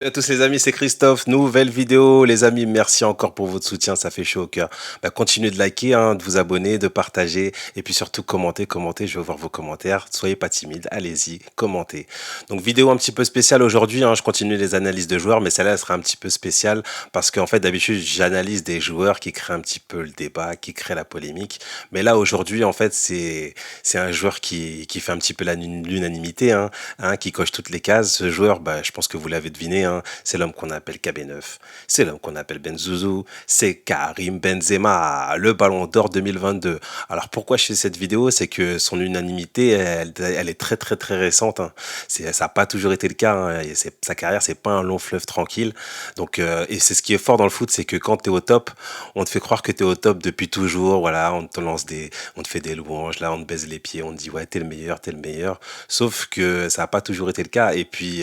Salut à tous les amis, c'est Christophe, nouvelle vidéo les amis, merci encore pour votre soutien, ça fait chaud au cœur. Continuez de liker, hein, de vous abonner, de partager et puis surtout commentez, je veux voir vos commentaires, soyez pas timides, allez-y, commentez. Donc vidéo un petit peu spéciale aujourd'hui, hein, je continue les analyses de joueurs mais celle-là elle sera un petit peu spéciale parce qu'en fait d'habitude j'analyse des joueurs qui créent un petit peu le débat, qui créent la polémique, mais là aujourd'hui en fait c'est un joueur qui fait un petit peu l'unanimité, hein, qui coche toutes les cases. Ce joueur, je pense que vous l'avez deviné, hein, c'est l'homme qu'on appelle KB9, c'est l'homme qu'on appelle Benzouzou, c'est Karim Benzema, le Ballon d'Or 2022. Alors pourquoi je fais cette vidéo? C'est que son unanimité, elle est très très très récente, hein. Ça n'a pas toujours été le cas, hein, et sa carrière, c'est pas un long fleuve tranquille. Donc, et c'est ce qui est fort dans le foot, c'est que quand tu es au top, on te fait croire que tu es au top depuis toujours. Voilà, on te fait des louanges, là, on te baise les pieds, on te dit ouais, t'es le meilleur, t'es le meilleur. Sauf que ça n'a pas toujours été le cas. Et puis,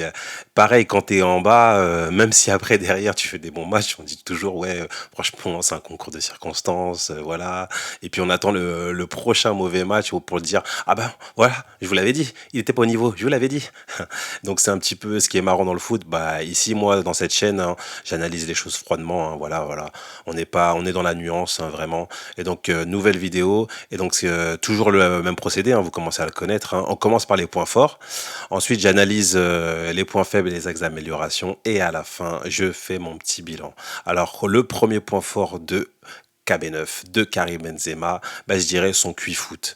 pareil, quand tu es en bas, même si après, derrière, tu fais des bons matchs, on dit toujours, ouais, franchement, c'est un concours de circonstances, voilà. Et puis, on attend le prochain mauvais match pour dire, ah ben, voilà, je vous l'avais dit, il était pas au niveau, je vous l'avais dit. Donc, c'est un petit peu ce qui est marrant dans le foot. Bah, ici, moi, dans cette chaîne, hein, j'analyse les choses froidement, hein, voilà, voilà. On est dans la nuance, hein, vraiment. Et donc, nouvelle vidéo. Et donc, c'est toujours le même procédé, hein, vous commencez à le connaître, hein. On commence par les points forts. Ensuite, j'analyse les points faibles et les axes d'amélioration. Et à la fin, je fais mon petit bilan. Alors, le premier point fort de KB9 de Karim Benzema, je dirais son QI foot.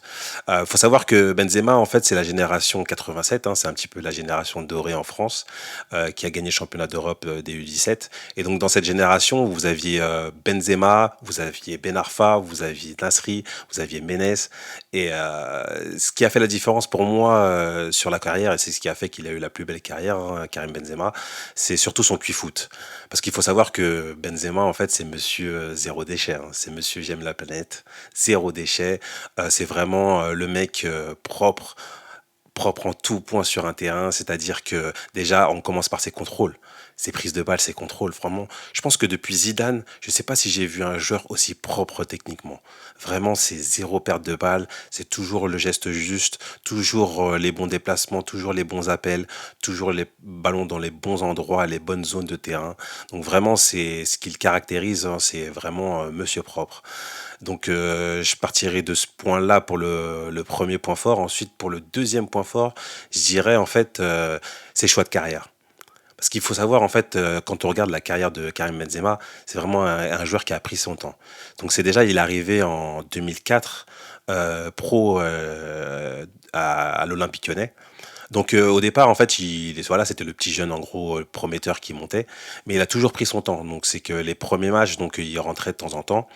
Faut savoir que Benzema, en fait, c'est la génération 87, hein, c'est un petit peu la génération dorée en France, qui a gagné le championnat d'Europe des U17. Et donc, dans cette génération, vous aviez Benzema, vous aviez Ben Arfa, vous aviez Nasri, vous aviez Ménès. Et ce qui a fait la différence pour moi sur la carrière, et c'est ce qui a fait qu'il a eu la plus belle carrière, hein, Karim Benzema, c'est surtout son QI foot. Parce qu'il faut savoir que Benzema, en fait, c'est monsieur zéro déchet, hein. C'est monsieur j'aime la planète, zéro déchet. C'est vraiment le mec propre en tout point sur un terrain, c'est-à-dire que déjà on commence par ses contrôles, ses prises de balles, ses contrôles, vraiment. Je pense que depuis Zidane, je ne sais pas si j'ai vu un joueur aussi propre techniquement. Vraiment, c'est zéro perte de balle, c'est toujours le geste juste, toujours les bons déplacements, toujours les bons appels, toujours les ballons dans les bons endroits, les bonnes zones de terrain. Donc vraiment, c'est ce qui le caractérise, hein, c'est vraiment monsieur propre. Donc je partirai de ce point-là pour le premier point fort. Ensuite, pour le deuxième point fort, je dirais en fait ses choix de carrière. Parce qu'il faut savoir, en fait, quand on regarde la carrière de Karim Benzema, c'est vraiment un joueur qui a pris son temps. Donc c'est déjà, il est arrivé en 2004 pro à l'Olympique Lyonnais. Donc au départ, en fait, voilà, c'était le petit jeune en gros prometteur qui montait, mais il a toujours pris son temps. Donc c'est que les premiers matchs, donc il rentrait de temps en temps.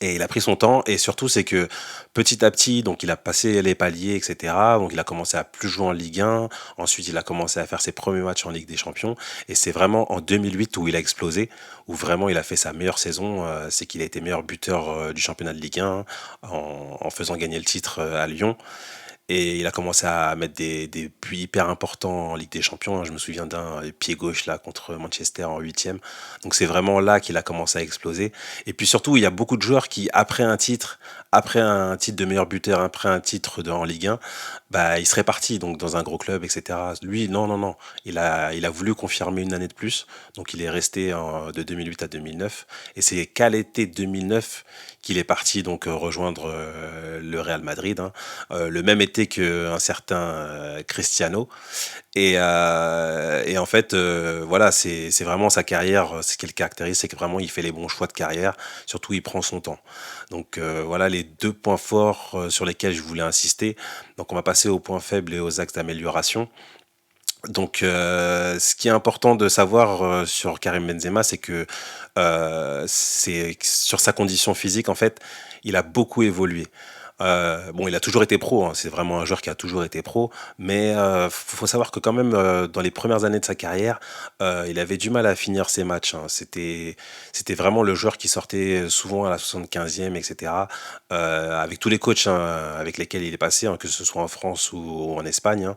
Et il a pris son temps et surtout c'est que petit à petit donc il a passé les paliers, etc. Donc il a commencé à plus jouer en Ligue 1, ensuite il a commencé à faire ses premiers matchs en Ligue des Champions et c'est vraiment en 2008 où il a explosé, où vraiment il a fait sa meilleure saison, c'est qu'il a été meilleur buteur du championnat de Ligue 1 en faisant gagner le titre à Lyon. Et il a commencé à mettre des buts hyper importants en Ligue des Champions, hein. Je me souviens d'un pied gauche là contre Manchester en huitième. Donc c'est vraiment là qu'il a commencé à exploser. Et puis surtout, il y a beaucoup de joueurs qui, après un titre de meilleur buteur, après un titre en Ligue 1, il serait parti donc dans un gros club, etc. Lui, non, non, non. Il a voulu confirmer une année de plus. Donc il est resté de 2008 à 2009. Et c'est qu'à l'été 2009 qu'il est parti donc rejoindre le Real Madrid, hein, le même été qu'un certain Cristiano. Et en fait, voilà, c'est vraiment sa carrière, ce qui le caractérise, c'est que vraiment il fait les bons choix de carrière, surtout il prend son temps. Donc voilà les deux points forts sur lesquels je voulais insister. Donc on va passer aux points faibles et aux axes d'amélioration. Donc, ce qui est important de savoir sur Karim Benzema, c'est que c'est sur sa condition physique, en fait, il a beaucoup évolué. Bon, il a toujours été pro, hein, c'est vraiment un joueur qui a toujours été pro, mais faut savoir que quand même, dans les premières années de sa carrière, il avait du mal à finir ses matchs, hein. C'était vraiment le joueur qui sortait souvent à la 75e, etc. Avec tous les coachs, hein, avec lesquels il est passé, hein, que ce soit en France ou en Espagne,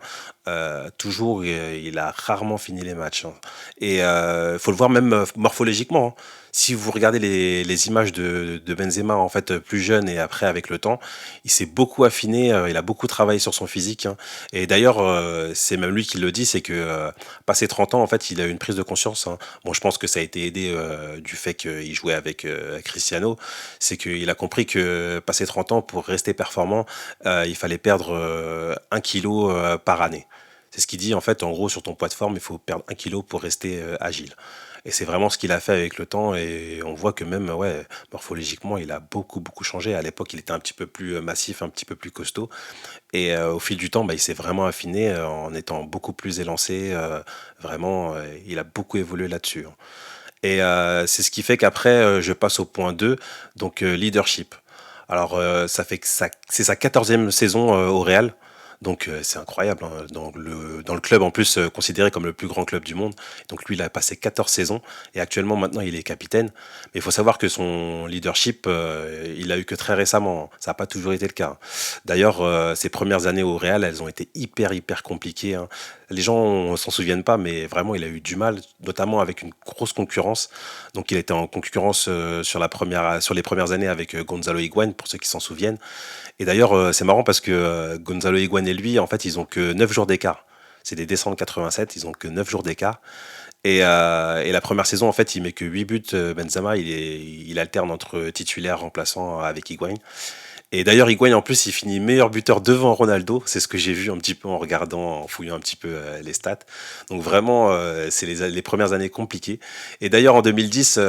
hein, toujours, il a rarement fini les matchs, hein. Et il faut le voir même morphologiquement, hein. Si vous regardez les images de Benzema en fait plus jeune et après avec le temps, il s'est beaucoup affiné, il a beaucoup travaillé sur son physique, hein. Et d'ailleurs, c'est même lui qui le dit, c'est que passé 30 ans, en fait, il a eu une prise de conscience, hein. Bon, je pense que ça a été aidé du fait qu'il jouait avec Cristiano. C'est qu'il a compris que passé 30 ans, pour rester performant, il fallait perdre 1 kilo par année. C'est ce qu'il dit en fait, en gros, sur ton poids de forme, il faut perdre 1 kilo pour rester agile. Et c'est vraiment ce qu'il a fait avec le temps. Et on voit que même, ouais, morphologiquement, il a beaucoup, beaucoup changé. À l'époque, il était un petit peu plus massif, un petit peu plus costaud. Et au fil du temps, bah, il s'est vraiment affiné en étant beaucoup plus élancé. Vraiment, il a beaucoup évolué là-dessus, hein. Et c'est ce qui fait qu'après, je passe au point 2, donc leadership. Alors, ça fait que c'est sa 14e saison au Real. Donc c'est incroyable, hein. Dans le club en plus considéré comme le plus grand club du monde. Donc lui il a passé 14 saisons et actuellement maintenant il est capitaine. Mais il faut savoir que son leadership il a eu que très récemment, hein. Ça n'a pas toujours été le cas, hein. D'ailleurs ses premières années au Real elles ont été hyper compliquées, hein. Les gens s'en souviennent pas mais vraiment il a eu du mal, notamment avec une grosse concurrence. Donc il était en concurrence sur les premières années avec Gonzalo Higuaín pour ceux qui s'en souviennent. Et d'ailleurs, c'est marrant parce que Gonzalo Higuaín et lui, en fait, ils ont que 9 jours d'écart. C'est des décembre 87, ils ont que 9 jours d'écart. Et la première saison, en fait, il met que 8 buts. Benzema, il alterne entre titulaire, remplaçant avec Higuaín. Et d'ailleurs, Higuaín, en plus, il finit meilleur buteur devant Ronaldo. C'est ce que j'ai vu un petit peu en regardant, en fouillant un petit peu les stats. Donc vraiment, c'est les premières années compliquées. Et d'ailleurs, en 2010,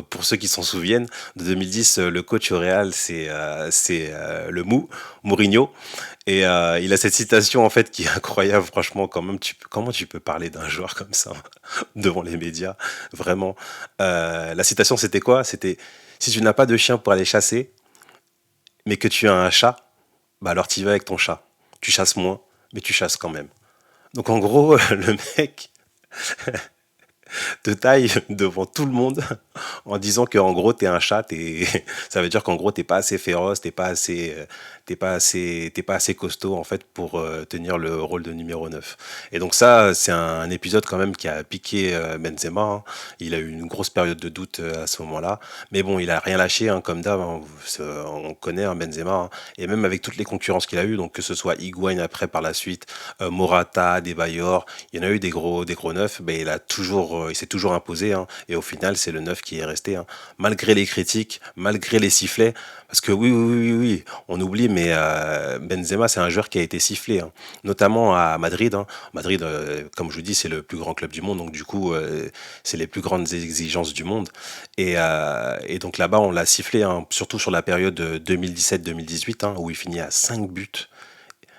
pour ceux qui s'en souviennent, de 2010, le coach au Real, c'est le Mourinho. Et il a cette citation en fait qui est incroyable, franchement. Quand même, comment tu peux parler d'un joueur comme ça devant les médias? Vraiment. La citation, c'était quoi? C'était si tu n'as pas de chien pour aller chasser, mais que tu as un chat, bah alors tu y vas avec ton chat. Tu chasses moins, mais tu chasses quand même. Donc en gros, le mec te taille devant tout le monde en disant que en gros t'es un chat, ça veut dire qu'en gros t'es pas assez féroce, t'es pas assez costaud en fait pour tenir le rôle de numéro 9. Et donc ça c'est un épisode quand même qui a piqué Benzema, hein. Il a eu une grosse période de doute à ce moment-là, mais bon il a rien lâché, hein, comme d'hab, hein. On connaît, hein, Benzema, hein. Et même avec toutes les concurrences qu'il a eu, donc que ce soit Higuaín après par la suite, Morata, Debayor, il y en a eu des gros neufs, mais il s'est toujours imposé, hein. Et au final, c'est le neuf qui est resté, hein. Malgré les critiques, malgré les sifflets, parce que oui, on oublie, mais Benzema, c'est un joueur qui a été sifflé, hein. Notamment à Madrid, hein. Madrid, comme je vous dis, c'est le plus grand club du monde, donc du coup, c'est les plus grandes exigences du monde. Et donc là-bas, on l'a sifflé, hein, surtout sur la période 2017-2018, hein, où il finit à 5 buts.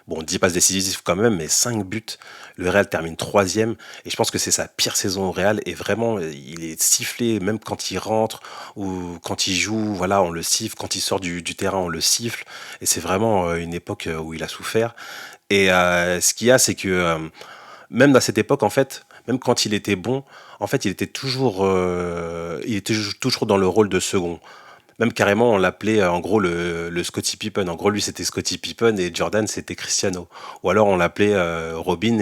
Bon, 10 passes décisives quand même, mais 5 buts. Le Real termine troisième. Et je pense que c'est sa pire saison au Real. Et vraiment, il est sifflé, même quand il rentre ou quand il joue. Voilà, on le siffle. Quand il sort du terrain, on le siffle. Et c'est vraiment une époque où il a souffert. Et ce qu'il y a, c'est que même à cette époque, en fait, même quand il était bon, en fait, il était toujours dans le rôle de second. Même carrément, on l'appelait en gros le Scottie Pippen. En gros, lui, c'était Scottie Pippen et Jordan, c'était Cristiano. Ou alors, on l'appelait Robin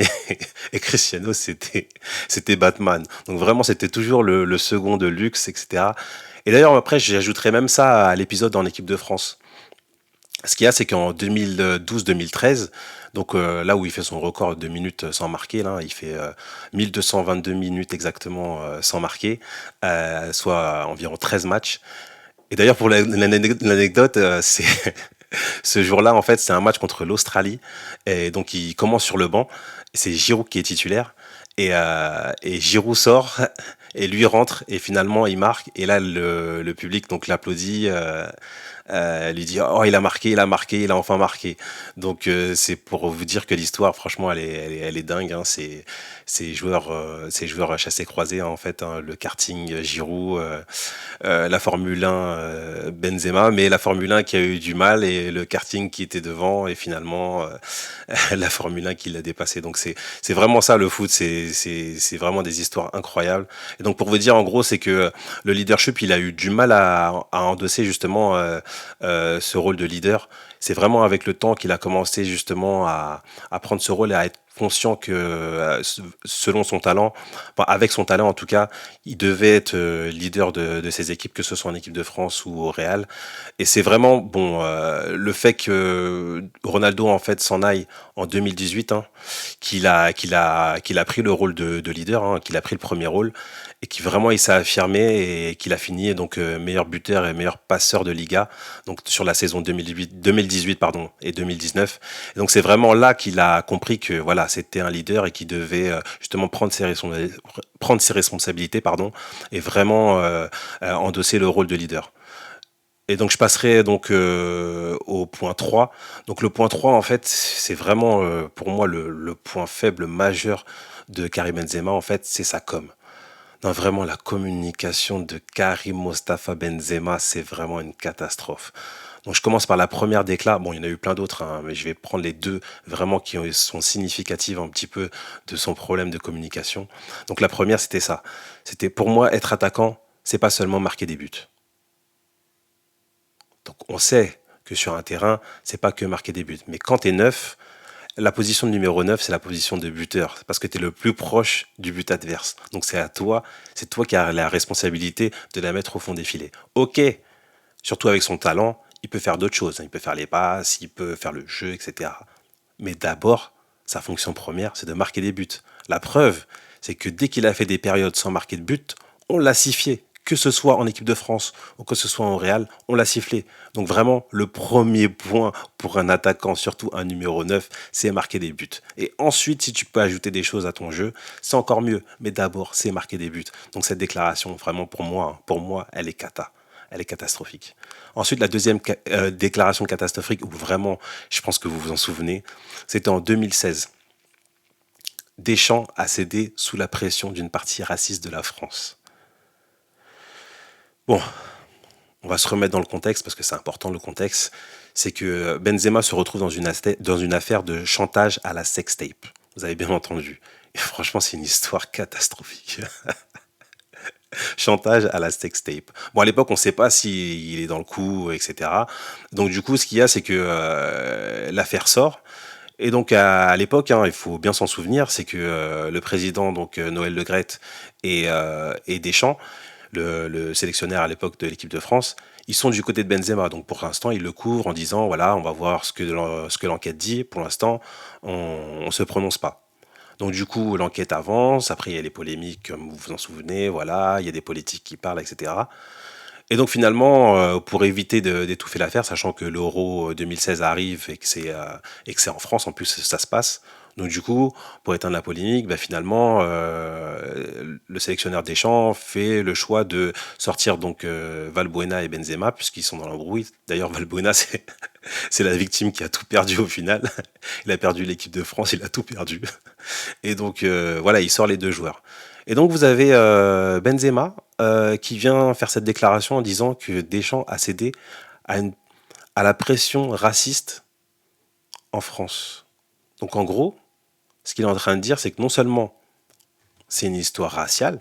et Cristiano, c'était Batman. Donc vraiment, c'était toujours le second de luxe, etc. Et d'ailleurs, après, j'ajouterais même ça à l'épisode dans l'équipe de France. Ce qu'il y a, c'est qu'en 2012-2013, donc là où il fait son record de minutes sans marquer, là, il fait 1222 minutes exactement sans marquer, soit environ 13 matchs. Et d'ailleurs, pour l'anecdote, c'est ce jour-là, en fait, c'est un match contre l'Australie. Et donc, il commence sur le banc. C'est Giroud qui est titulaire. Et Giroud sort et lui rentre. Et finalement, il marque. Et là, le public donc l'applaudit. Lui dit oh il a marqué, il a enfin marqué. Donc c'est pour vous dire que l'histoire franchement elle est dingue, hein. Ces joueurs chassés croisés, hein, en fait, hein, le karting Giroud, la Formule 1 Benzema, mais la Formule 1 qui a eu du mal et le karting qui était devant et finalement la Formule 1 qui l'a dépassé. Donc c'est vraiment ça le foot, c'est vraiment des histoires incroyables. Et donc pour vous dire en gros c'est que le leadership il a eu du mal à endosser justement ce rôle de leader. C'est vraiment avec le temps qu'il a commencé justement à prendre ce rôle et à être conscient que selon son talent, enfin, avec son talent en tout cas, il devait être leader de ses équipes, que ce soit en équipe de France ou au Real. Et c'est vraiment bon le fait que Ronaldo en fait s'en aille en 2018, hein, qu'il a pris le rôle de leader, hein, qu'il a pris le premier rôle et qui vraiment il s'est affirmé et qu'il a fini donc meilleur buteur et meilleur passeur de Liga donc sur la saison 2018 pardon et 2019. Et donc c'est vraiment là qu'il a compris que voilà c'était un leader et qu'il devait justement prendre ses responsabilités pardon et vraiment endosser le rôle de leader. Et donc je passerai donc au point 3. Donc le point 3 en fait, c'est vraiment pour moi le point faible majeur de Karim Benzema en fait, c'est sa com. Non, vraiment la communication de Karim Mostafa Benzema, c'est vraiment une catastrophe. Donc je commence par la première déclat. Bon, il y en a eu plein d'autres, hein, mais je vais prendre les deux vraiment sont significatives un petit peu de son problème de communication. Donc la première, c'était ça. C'était pour moi être attaquant, c'est pas seulement marquer des buts. Donc on sait que sur un terrain, c'est pas que marquer des buts. Mais quand tu es neuf, la position de numéro 9, c'est la position de buteur. Parce que tu es le plus proche du but adverse. Donc c'est toi qui as la responsabilité de la mettre au fond des filets. Ok, surtout avec son talent, il peut faire d'autres choses. Il peut faire les passes, il peut faire le jeu, etc. Mais d'abord, sa fonction première, c'est de marquer des buts. La preuve, c'est que dès qu'il a fait des périodes sans marquer de but, on l'a sifflé. Que ce soit en équipe de France ou que ce soit en Real, on l'a sifflé. Donc vraiment, le premier point pour un attaquant, surtout un numéro 9, c'est marquer des buts. Et ensuite, si tu peux ajouter des choses à ton jeu, c'est encore mieux. Mais d'abord, c'est marquer des buts. Donc cette déclaration, vraiment pour moi, elle est cata. Elle est catastrophique. Ensuite, la deuxième déclaration catastrophique, où vraiment, je pense que vous vous en souvenez, c'était en 2016. Deschamps a cédé sous la pression d'une partie raciste de la France. Bon, on va se remettre dans le contexte parce que c'est important le contexte. C'est que Benzema se retrouve dans une affaire de chantage à la sextape. Vous avez bien entendu. Et franchement, c'est une histoire catastrophique. Chantage à la sextape. Bon, à l'époque, on ne sait pas s'il est dans le coup, etc. Donc, du coup, ce qu'il y a, c'est que l'affaire sort. Et donc, à l'époque, hein, il faut bien s'en souvenir, c'est que le président, donc Noël Le Graët et Deschamps, le sélectionneur à l'époque de l'équipe de France, ils sont du côté de Benzema. Donc pour l'instant, ils le couvrent en disant voilà, on va voir ce que l'enquête dit. Pour l'instant, on ne se prononce pas. Donc du coup, l'enquête avance. Après, il y a les polémiques, comme vous vous en souvenez. Voilà, il y a des politiques qui parlent, etc. Et donc finalement, pour éviter d'étouffer l'affaire, sachant que l'Euro 2016 arrive et que c'est en France en plus ça se passe. Donc du coup, pour éteindre la polémique, bah, finalement, le sélectionneur Deschamps fait le choix de sortir donc Valbuena et Benzema puisqu'ils sont dans l'embrouille. D'ailleurs, Valbuena c'est la victime qui a tout perdu au final. Il a perdu l'équipe de France, il a tout perdu. Et donc voilà, il sort les deux joueurs. Et donc vous avez Benzema qui vient faire cette déclaration en disant que Deschamps a cédé à, à la pression raciste en France. Donc en gros, ce qu'il est en train de dire, c'est que non seulement c'est une histoire raciale,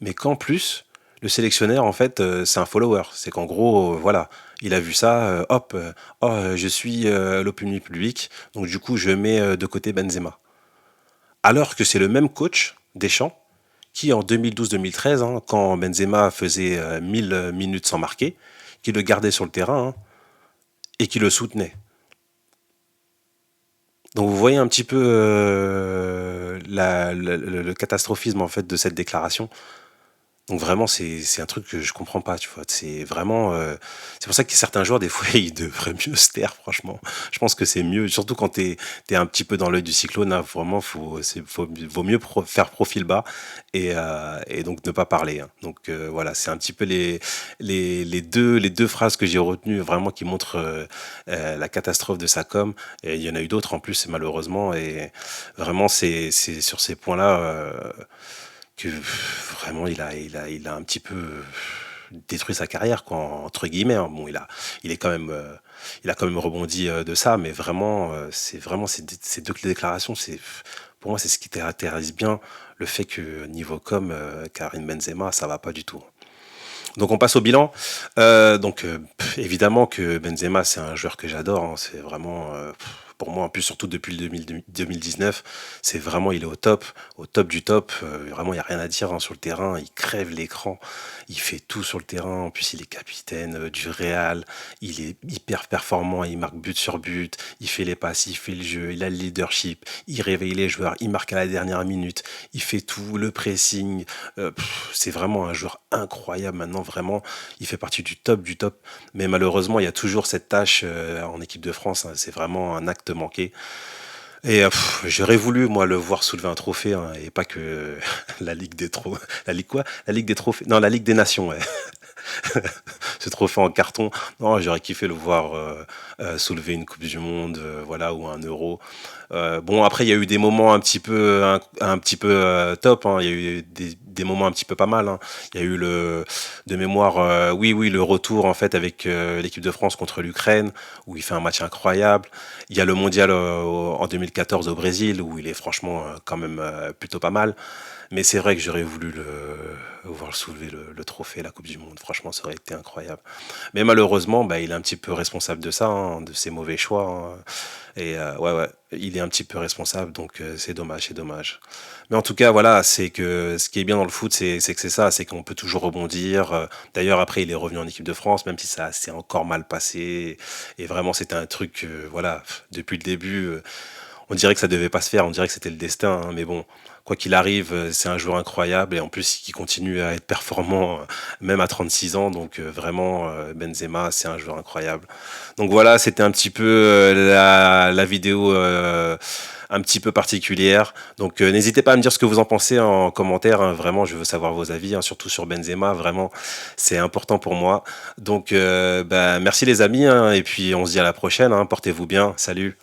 mais qu'en plus, le sélectionneur, en fait, c'est un follower. C'est qu'en gros, voilà, il a vu ça, hop, je suis l'opinion publique, donc du coup, je mets de côté Benzema. Alors que c'est le même coach, Deschamps, qui en 2012-2013, hein, quand Benzema faisait 1000 minutes sans marquer, qui le gardait sur le terrain hein, et qui le soutenait. Donc vous voyez un petit peu le catastrophisme en fait de cette déclaration. Donc vraiment, c'est un truc que je comprends pas, tu vois. C'est vraiment, c'est pour ça que certains joueurs, des fois, ils devraient mieux se taire, franchement. Je pense que c'est mieux, surtout quand t'es un petit peu dans l'œil du cyclone, hein, vraiment, vaut mieux faire profil bas et donc ne pas parler. Hein. Donc voilà, c'est un petit peu les deux phrases que j'ai retenues, vraiment, qui montrent la catastrophe de sa com. Et il y en a eu d'autres en plus, malheureusement. Et vraiment, c'est sur ces points-là. Que vraiment il a un petit peu détruit sa carrière quoi, entre guillemets hein. Bon il est quand même il a quand même rebondi de ça mais vraiment c'est vraiment ces deux déclarations c'est pour moi c'est ce qui caractérise bien le fait que niveau com Karim Benzema ça va pas du tout. Donc on passe au bilan. Évidemment que Benzema c'est un joueur que j'adore. Hein. C'est vraiment pour moi, en plus surtout depuis le 2019, c'est vraiment, il est au top du top. Vraiment, il n'y a rien à dire hein, sur le terrain. Il crève l'écran, il fait tout sur le terrain. En plus, il est capitaine du Real, il est hyper performant, il marque but sur but, il fait les passes, il fait le jeu, il a le leadership, il réveille les joueurs, il marque à la dernière minute, il fait tout, le pressing. C'est vraiment un joueur incroyable maintenant, vraiment. Il fait partie du top du top. Mais malheureusement, il y a toujours cette tâche en équipe de France, hein. C'est vraiment un acte manqué. Et j'aurais voulu, moi, le voir soulever un trophée, hein, et pas que la Ligue des trophées. La Ligue quoi? La Ligue des trophées? Non, la Ligue des Nations, ouais. Ce trophée en carton. Non, j'aurais kiffé le voir soulever une Coupe du Monde, voilà, ou un Euro. Bon, après, il y a eu des moments un petit peu top, hein. Il y a eu des moments un petit peu pas mal, hein. Il y a eu de mémoire, oui, oui, le retour en fait avec l'équipe de France contre l'Ukraine, où il fait un match incroyable. Il y a le mondial en 2014 au Brésil, où il est franchement quand même plutôt pas mal. Mais c'est vrai que j'aurais voulu voir soulever le trophée, la Coupe du Monde. Franchement, ça aurait été incroyable. Mais malheureusement, bah, il est un petit peu responsable de ça, hein, de ses mauvais choix, hein. Et ouais, ouais, il est un petit peu responsable, donc c'est dommage, c'est dommage. Mais en tout cas, voilà, c'est que ce qui est bien dans le foot, c'est que c'est ça, c'est qu'on peut toujours rebondir. D'ailleurs, après, il est revenu en équipe de France, même si ça s'est encore mal passé. Et vraiment, c'était un truc, voilà, depuis le début, on dirait que ça devait pas se faire, on dirait que c'était le destin, hein. Mais bon, quoi qu'il arrive, c'est un joueur incroyable et en plus qui continue à être performant même à 36 ans. Donc vraiment, Benzema, c'est un joueur incroyable. Donc voilà, c'était un petit peu la vidéo un petit peu particulière. Donc n'hésitez pas à me dire ce que vous en pensez en commentaire, hein. Vraiment, je veux savoir vos avis, hein, surtout sur Benzema. Vraiment, c'est important pour moi. Donc bah, merci les amis, hein, et puis on se dit à la prochaine, hein. Portez-vous bien. Salut.